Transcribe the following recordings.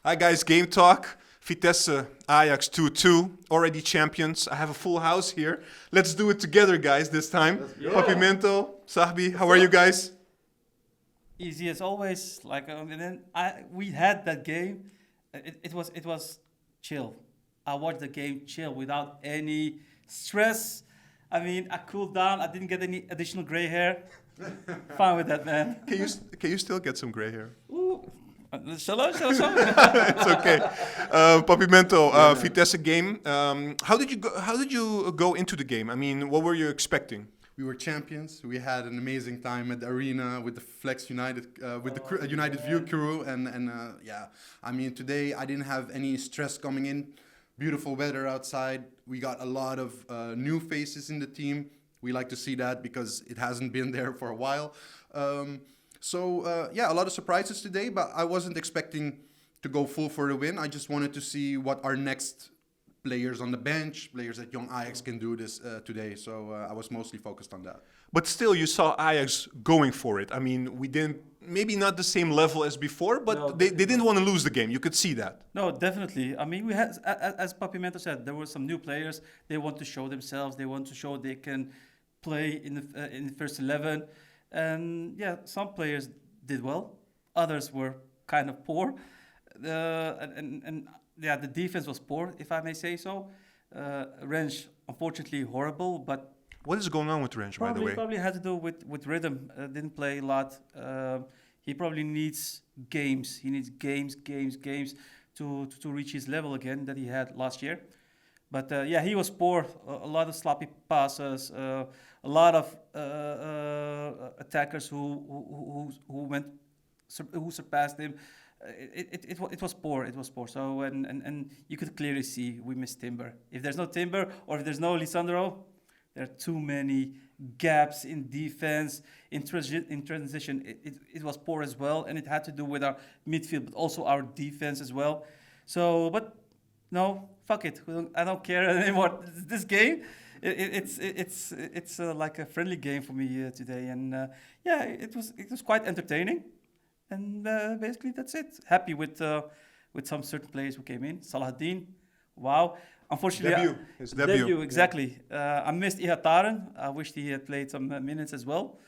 Hi guys, GameTalk Vitesse Ajax 2-2, already champions. I have a full house here. Let's do it together, guys, this time. Papimento, Sahbi, how are you guys? Easy as always. And then we had that game. It was chill. I watched the game chill without any stress. I mean, I cooled down. I didn't get any additional gray hair. Fine with that, man. Can you still get some gray hair? Ooh. Shall I? It's okay. Papimento, Vitesse game. How did you go into the game? I mean, what were you expecting? We were champions. We had an amazing time at the arena with the Flex United, United View crew, and yeah. I mean, today I didn't have any stress coming in. Beautiful weather outside. We got a lot of new faces in the team. We like to see that because it hasn't been there for a while. Yeah, a lot of surprises today, but I wasn't expecting to go full for the win. I just wanted to see what our next players on the bench, players at young Ajax can do this today. So I was mostly focused on that. But still, you saw Ajax going for it. I mean, we didn't, maybe not the same level as before, but No, they didn't want to lose the game. You could see that. No, definitely. I mean, we had, as Papimento said, there were some new players. They want to show themselves. They want to show they can play in the first 11. And yeah, some players did well. Others were kind of poor. And yeah, the defense was poor, if I may say so. Range, unfortunately, horrible, but What is going on with Range, by the way? probably had to do with rhythm. Didn't play a lot. He probably needs games. He needs games to reach his level again that he had last year. But yeah, he was poor. A lot of sloppy passes. A lot of attackers who surpassed him. It was poor. It was poor. So and you could clearly see we missed Timber. If there's no Timber or if there's no Lisandro, there are too many gaps in defense, in transition. It was poor as well, and it had to do with our midfield, but also our defense as well. So, but no, fuck it. I don't care anymore. This game, it's like a friendly game for me today, and yeah, it was quite entertaining, and basically that's it. Happy with some certain players who came in. Salahdin, wow. Unfortunately, His debut. Exactly. I missed Ihataren. I wished he had played some minutes as well.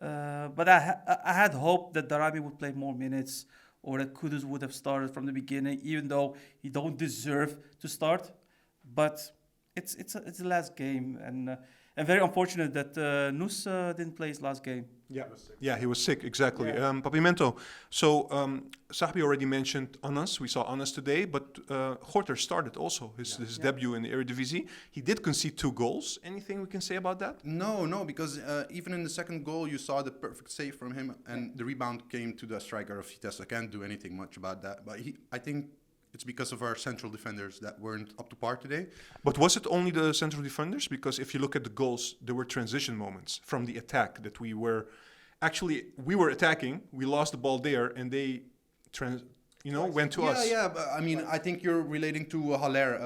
But I had hoped that Darami would play more minutes, or that Kudus would have started from the beginning, even though he don't deserve to start. But it's the last game, and very unfortunate that Nus didn't play his last game. Yeah, he was sick, exactly. Papimento, so Sahbi already mentioned Anas. We Saw Anas today, but Gorter started also his debut in the eredivisie. He did concede 2 goals. Anything we can say about that? No, because even in the second goal, you saw the perfect save from him, and the rebound came to the striker of Vitesse. I can't do anything much about that, but I think it's because of our central defenders that weren't up to par today. But was it only the central defenders? Because if you look at the goals, there were transition moments from the attack that we were attacking, we lost the ball there, and they went to us. Yeah, but I mean, I think you're relating to Haller,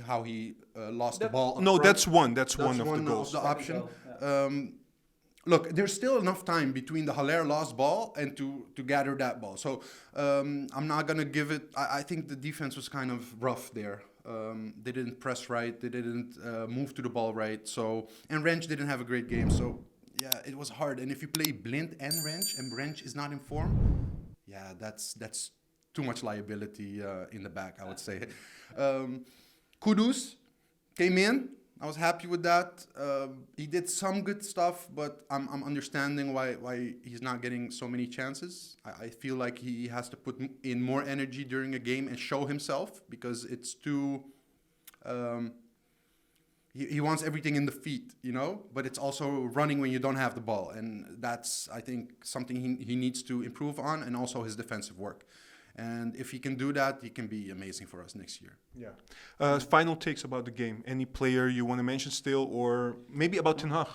how he lost the ball. No, front. that's one of the goals. Of the option. Look, there's still enough time between the Haller lost ball and to gather that ball. So I'm not going to give it... I think the defense was kind of rough there. They didn't press right. They didn't move to the ball right. And Rensch didn't have a great game. So, yeah, it was hard. And if you play Blind and Rensch is not in form, yeah, that's too much liability in the back, I would say. Kudus came in. I was happy with that. He did some good stuff, but I'm understanding why he's not getting so many chances. I feel like he has to put in more energy during a game and show himself, because it's too... He wants everything in the feet, but it's also running when you don't have the ball. And that's, I think, something he needs to improve on, and also his defensive work. And if he can do that, he can be amazing for us next year. Yeah. Final takes about the game. Any player you want to mention still, or maybe about Ten Hag?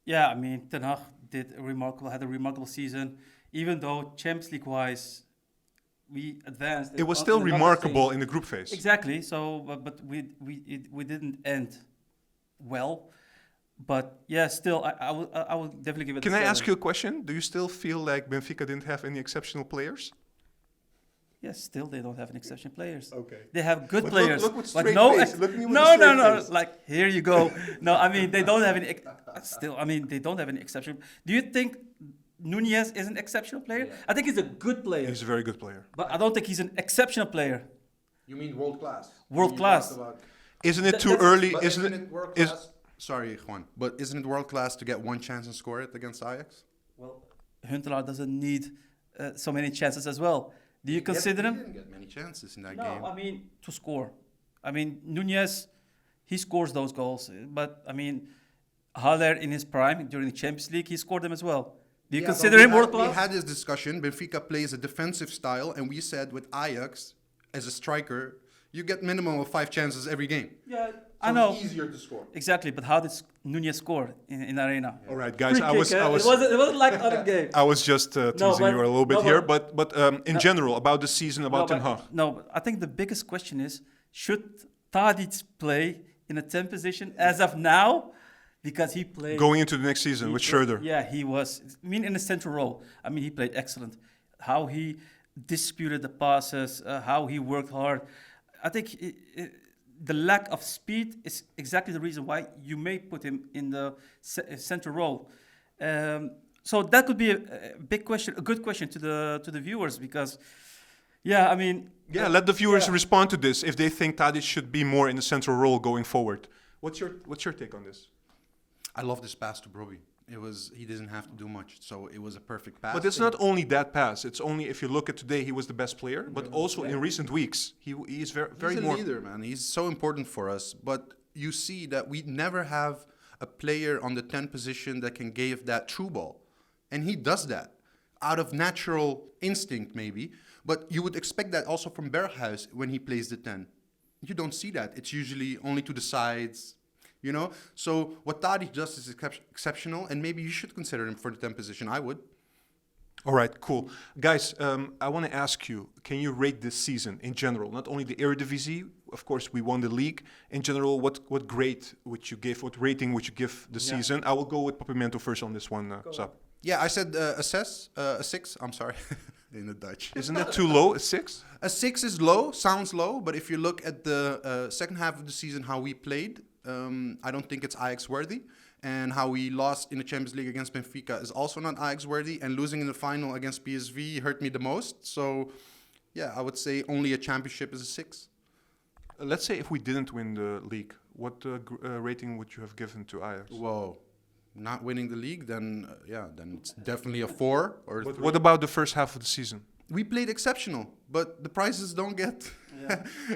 Yeah, I mean, Ten Hag had a remarkable season. Even though Champions League-wise, we advanced. It was still remarkable in the group phase. Exactly. So, but we didn't end well. But yeah, still, I will definitely give it. Can I ask you a question? Do you still feel like Benfica didn't have any exceptional players? Yes, still they don't have an exceptional players. Okay. they have good But players, look with but straight no, face. Look at me with a no, straight no, face. Like here you go. No, I mean they don't have any. Still, I mean they don't have any exception. Do you think Nunez is an exceptional player? Yeah. I think he's a good player, He's a very good player. but I don't think he's an exceptional player. You mean world class? World class. Isn't it too That's- early? But Isn't isn't it? it world is- class? Sorry, Juan, but isn't it world class to get one chance and score it against Ajax? Well, Huntelaar doesn't need so many chances as well. Do you consider He him? didn't get many chances in that No, game. I mean to score. I mean Nunez, he scores those goals, but I mean Haller in his prime during the Champions League, he scored them as well. Do you Yeah, but consider we him world We class? had this discussion. Benfica plays a defensive style, and we said with Ajax as a striker, you get minimum of 5 chances every game. Yeah, I know Easier to score. exactly. But how did Nunez score in Arena? All right, guys. Free kick, it wasn't like other game. I was just teasing but- you a little bit no, here, but- but in general about the season, about Ten Hag. No, but I think the biggest question is, should Tadić play in a 10 position as of now? Because he played... Going into the next season with Schroeder. Yeah, he was. I mean, in a central role. I mean, he played excellent. How he disputed the passes, how he worked hard. I think the lack of speed is exactly the reason why you may put him in the central role. So that could be a big question, a good question to the viewers, because, yeah, I mean... Yeah, let the viewers yeah. respond to this if they think Tadić should be more in the central role going forward. What's your take on this? I love this pass to Broby. He didn't have to do much, so it was a perfect pass. But it's not only that pass. It's only if you look at today, he was the best player. But also in recent weeks, he is very He's a more. leader, man. He's so important for us. But you see that we never have a player on the 10 position that can give that true ball. And he does that out of natural instinct, maybe. But you would expect that also from Berghuis when he plays the 10. You don't see that. It's usually only to the sides, you know? So what Tadić does is exceptional, and maybe you should consider him for the 10 position. I would. All right, cool. Guys, I want to ask you, can you rate this season in general? Not only the eredivisie, of course, we won the league. In general, what grade would you give, what rating would you give the season? I will go with Papimento first on this one, Sahbi. Yeah, I said a 6. I'm sorry, in the Dutch. Isn't that too low, a 6? A 6 is low, sounds low, but if you look at the second half of the season, how we played, I don't think it's Ajax worthy. And how we lost in the Champions League against Benfica is also not Ajax worthy. And losing in the final against PSV hurt me the most. So, yeah, I would say only a championship is a 6. Let's say if we didn't win the league, what rating would you have given to Ajax? Whoa. Not winning the league, then then it's definitely a 4 or a 3. What about the first half of the season? We played exceptional, but the prizes don't get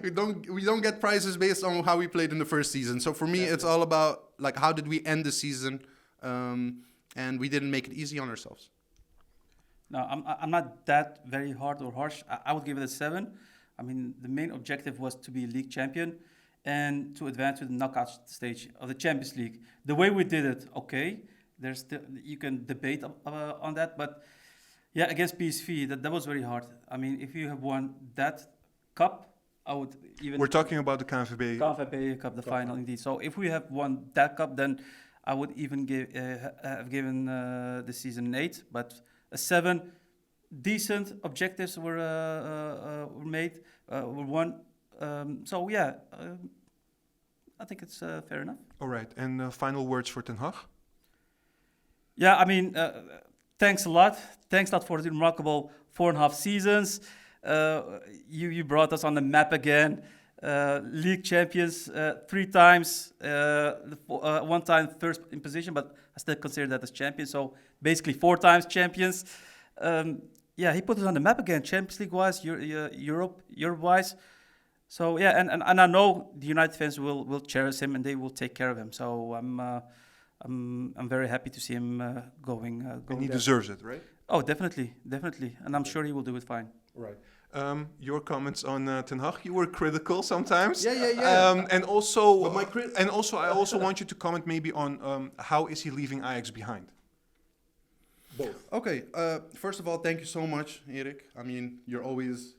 we don't get prizes based on how we played in the first season. So for me, it's all about like how did we end the season, and we didn't make it easy on ourselves. No, I'm not that very hard or harsh. I would give it a 7. I mean, the main objective was to be league champion and to advance to the knockout stage of the Champions League. The way we did it, okay, there's still, you can debate on that, but yeah, against PSV, that was very hard. I mean, if you have won that cup, I would even... We're talking about the KNVB. KNVB Cup, the final, indeed. So if we have won that cup, then I would even have given the season an 8, but a 7. Decent objectives were made, were won. So yeah, I think it's fair enough. All right, and final words for Ten Hag? Yeah, I mean, thanks a lot. Thanks a lot for the remarkable 4.5 seasons. You brought us on the map again. League champions 3 times, 1 time first in position, but I still consider that as champions. So basically 4 times champions. Yeah, he put us on the map again, Champions League-wise, Europe-wise. So yeah, and I know the United fans will cherish him and they will take care of him. So I'm very happy to see him going. And he there. deserves it, right? Oh, definitely, and I'm sure he will do it fine. Right. Your comments on Ten Hag? You were critical sometimes. Yeah. And also, But I also want you to comment maybe on how is he leaving Ajax behind? Both. Okay, first of all, thank you so much, Erik. I mean, you're always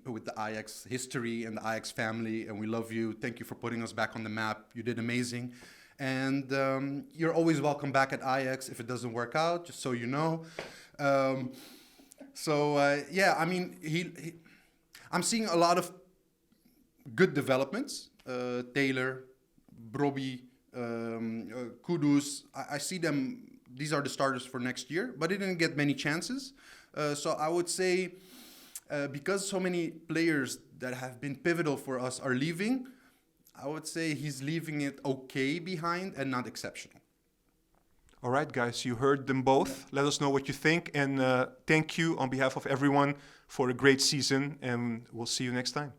with the Ajax history and the Ajax family, and we love you. Thank you for putting us back on the map. You did amazing. And you're always welcome back at Ajax if it doesn't work out, just so you know. Yeah, I mean, I'm seeing a lot of good developments. Taylor, Brobbey, Kudus. I see them. These are the starters for next year, but they didn't get many chances. So I would say, because so many players that have been pivotal for us are leaving, I would say he's leaving it okay behind and not exceptional. All right, guys, you heard them both. Let us know what you think. And thank you on behalf of everyone for a great season. And we'll see you next time.